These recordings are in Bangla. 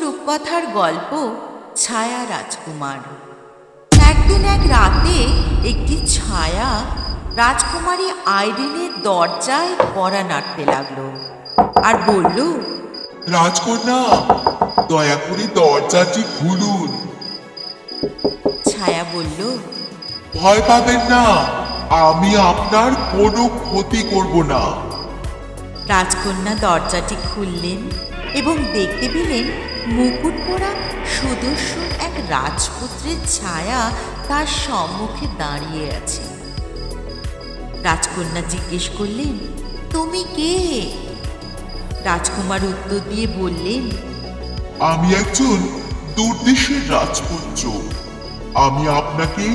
রূপকথার গল্প ছায়া রাজকুমার। একদিন এক রাতে একটি ছায়া রাজকুমারী আইরিনের দরজায় কড়া নাড়তে লাগলো আর বলল, রাজকন্যা, দয়া করে দরজাটি খুলুন। ছায়া বলল, ভয় পাবেন না, আমি আপনার কোনো ক্ষতি করব না। রাজকন্যা দরজাটি খুললেন এবং দেখতে পেলেন মুকুট পরা সুদর্শন এক রাজপুত্রের ছায়া তার সম্মুখে দাঁড়িয়ে আছে। রাজকন্যা জিজ্ঞেস করলেন, তুমি কে? রাজকুমার উত্তর দিয়ে বললেন, আমি একজন দুর্দেশের রাজপুত্র। আমি আপনাকে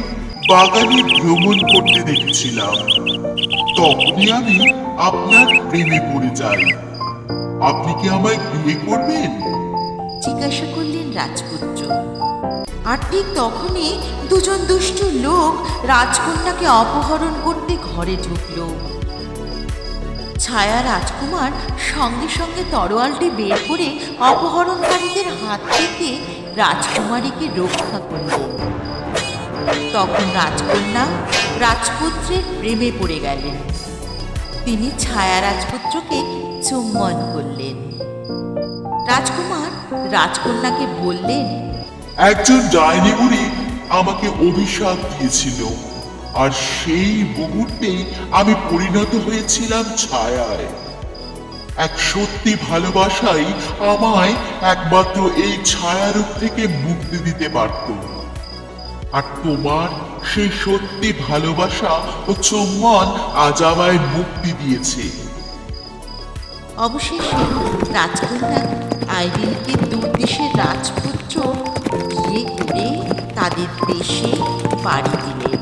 বাগানে ভ্রমণ করতে দেখেছিলাম, তখনই আমি আপনার প্রেমে পড়ে যাই। আপনি কি আমায় বিয়ে করবেন? জিজ্ঞাসা করলেন রাজপুত্র। আর ঠিক তখনই দুজন দুষ্ট লোক রাজকন্যাকে অপহরণ করতে ঘরে ঢুকল। ছায়া রাজকুমার সঙ্গে সঙ্গে তরোয়ালটি বের করে অপহরণকারীদের হাত থেকে রাজকুমারীকে রক্ষা করলেন। তখন রাজকন্যা রাজপুত্রের প্রেমে পড়ে গেলেন। তিনি ছায়া রাজপুত্রকে চুম্বন করলেন। রাজকুমার রাজকন্যাকে বললেন, একজন ডাইনি বুড়ি আমাকে অভিশাপ দিয়েছিল, আর সেই মুহূর্তেই আমি পরিণত হয়েছিলাম ছায়ায়। এক সত্যি ভালোবাসাই আমায় একমাত্র এই ছায়ারূপ থেকে মুক্তি দিতে পারত। আর তোমার সেই সত্যি ভালোবাসা ও চুম্বন আজ আমায় মুক্তি দিয়েছে। অবশেষে রাজকন্যা আইরিনকে দুর্দেশের রাজপুত্র বিয়ে করে তাদের দেশে পাড়ি দিলেন।